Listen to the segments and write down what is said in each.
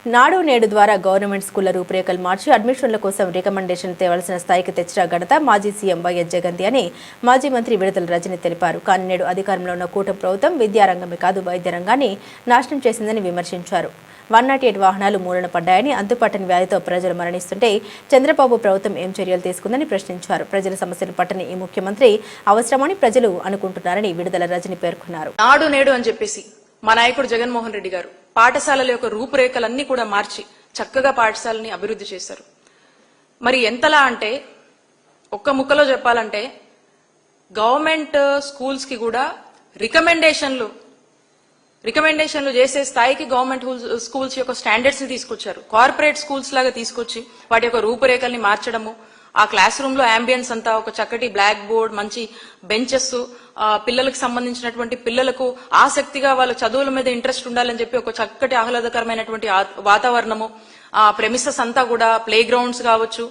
నాడు నేడు ద్వారా గవర్నమెంట్ స్కూళ్ల రూపురేఖలు మార్చి అడ్మిషన్ల కోసం రికమెండేషన్ తేవాల్సిన స్థాయికి తెచ్చిన ఘనత మాజీ సీఎం వైఎస్ జగన్ది అని మాజీ మంత్రి విడుదల రజని తెలిపారు. కానీ నేడు అధికారంలో ఉన్న కూటమి ప్రభుత్వం విద్యారంగమే కాదు వైద్య రంగాన్ని నాశనం చేసిందని విమర్శించారు. 108 వాహనాలు మూలన పడ్డాయని, అంతుపట్టని వ్యాధితో ప్రజలు మరణిస్తుంటే చంద్రబాబు ప్రభుత్వం ఏం చర్యలు తీసుకుందని ప్రశ్నించారు. ప్రజల సమస్యలు పట్టని ఈ ముఖ్యమంత్రి అవసరమని ప్రజలు అనుకుంటున్నారని విడుదల రజని పేర్కొన్నారు. నాడు నేడు అని చెప్పేసి మా నాయకుడు జగన్మోహన్ రెడ్డి గారు పాఠశాలల యొక్క రూపురేఖలన్నీ కూడా మార్చి చక్కగా పాఠశాలని అభివృద్ధి చేశారు. మరి ఎంతలా అంటే ఒక్క ముక్కలో చెప్పాలంటే గవర్నమెంట్ స్కూల్స్ కి కూడా రికమెండేషన్లు చేసే స్థాయికి గవర్నమెంట్ స్కూల్స్ యొక్క స్టాండర్డ్స్ ని తీసుకొచ్చారు. కార్పొరేట్ స్కూల్స్ లాగా తీసుకొచ్చి వాటి యొక్క రూపురేఖల్ని మార్చడము, ఆ క్లాస్ రూమ్ లో అంబియన్స్ అంతా ఒక చక్కటి బ్లాక్ బోర్డ్, మంచి బెంచెస్, పిల్లలకు సంబంధించినటువంటి పిల్లలకు ఆసక్తిగా వాళ్ళ చదువుల మీద ఇంట్రెస్ట్ ఉండాలని చెప్పి ఒక చక్కటి ఆహ్లాదకరమైనటువంటి వాతావరణము, ఆ ప్రెమిసెస్ అంతా కూడా ప్లే గ్రౌండ్స్ కావచ్చు,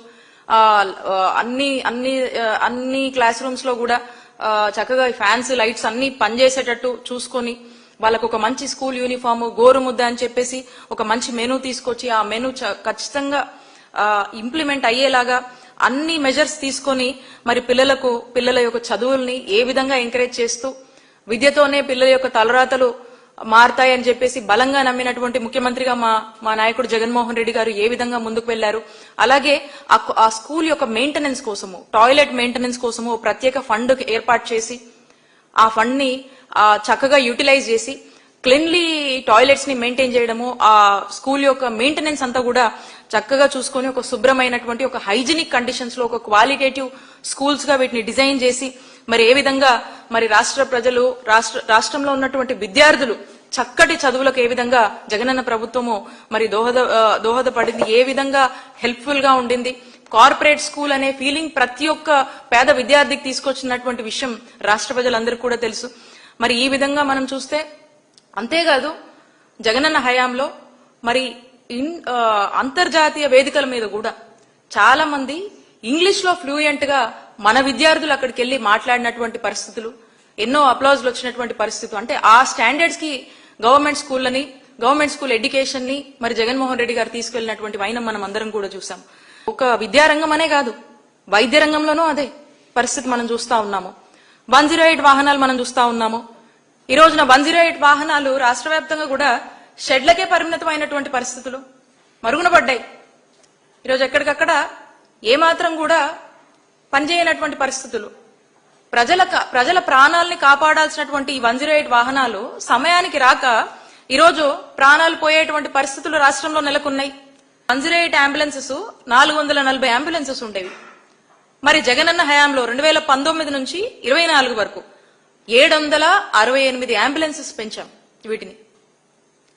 అన్ని క్లాస్ రూమ్స్ లో కూడా చక్కగా ఫ్యాన్స్ లైట్స్ అన్ని పనిచేసేటట్టు చూసుకొని వాళ్ళకు ఒక మంచి స్కూల్ యూనిఫామ్, గోరు ముద్ద అని చెప్పేసి ఒక మంచి మెనూ తీసుకొచ్చి ఆ మెనూ ఖచ్చితంగా ఇంప్లిమెంట్ అయ్యేలాగా అన్ని మెజర్స్ తీసుకొని మరి పిల్లల యొక్క చదువుల్ని ఏ విధంగా ఎంకరేజ్ చేస్తూ విద్యతోనే పిల్లల యొక్క తలరాతలు మారతాయని చెప్పేసి బలంగా నమ్మినటువంటి ముఖ్యమంత్రిగా మా నాయకుడు జగన్మోహన్ రెడ్డి గారు ఏ విధంగా ముందుకు వెళ్లారు. అలాగే ఆ స్కూల్ యొక్క మెయింటెనెన్స్ కోసము, టాయిలెట్ మెయింటెనెన్స్ కోసము ప్రత్యేక ఫండ్ ఏర్పాటు చేసి ఆ ఫండ్ ని చక్కగా యూటిలైజ్ చేసి క్లీన్లీ టాయిలెట్స్ ని మెయింటైన్ చేయడము, ఆ స్కూల్ యొక్క మెయింటెనెన్స్ అంతా కూడా చక్కగా చూసుకొని ఒక శుభ్రమైనటువంటి ఒక హైజీనిక్ కండిషన్స్ లో ఒక క్వాలిటేటివ్ స్కూల్స్ గా వీటిని డిజైన్ చేసి మరి ఏ విధంగా మరి రాష్ట్రంలో ఉన్నటువంటి విద్యార్థులు చక్కటి చదువులకు ఏ విధంగా జగనన్న ప్రభుత్వము మరి దోహదపడింది, ఏ విధంగా హెల్ప్ఫుల్ గా ఉండింది. కార్పొరేట్ స్కూల్ అనే ఫీలింగ్ ప్రతి ఒక్క పేద విద్యార్థికి తీసుకొచ్చినటువంటి విషయం రాష్ట్ర ప్రజలందరికీ కూడా తెలుసు. మరి ఈ విధంగా మనం చూస్తే అంతేకాదు జగనన్న హయాంలో మరి అంతర్జాతీయ వేదికల మీద కూడా చాలా మంది ఇంగ్లీష్ లో ఫ్లూయెంట్ గా మన విద్యార్థులు అక్కడికి వెళ్లి మాట్లాడినటువంటి పరిస్థితులు, ఎన్నో అప్లాజ్లు వచ్చినటువంటి పరిస్థితులు. అంటే ఆ స్టాండర్డ్స్ కి గవర్నమెంట్ స్కూల్ ఎడ్యుకేషన్ ని మరి జగన్మోహన్ రెడ్డి గారు తీసుకెళ్లినటువంటి వైనం మనం అందరం కూడా చూసాం. ఒక విద్యారంగం అనే కాదు, వైద్య రంగంలోనూ అదే పరిస్థితి మనం చూస్తా ఉన్నాము. 108 వాహనాలు మనం చూస్తా ఉన్నాము. ఈ రోజున 108 వాహనాలు రాష్ట్ర వ్యాప్తంగా కూడా షెడ్లకే పరిమితమైనటువంటి పరిస్థితులు మరుగున పడ్డాయి. ఈరోజు ఎక్కడికక్కడ ఏమాత్రం కూడా పనిచేయనటువంటి పరిస్థితులు. ప్రజల ప్రాణాలని కాపాడాల్సినటువంటి ఈ 108 వాహనాలు సమయానికి రాక ఈరోజు ప్రాణాలు పోయేటువంటి పరిస్థితులు రాష్ట్రంలో నెలకొన్నాయి. 108 అంబులెన్సెస్ 440 అంబులెన్సెస్ ఉండేవి. మరి జగనన్న హయాంలో 2019 నుంచి 24 వరకు 768 అంబులెన్సెస్ పెంచాం వీటిని.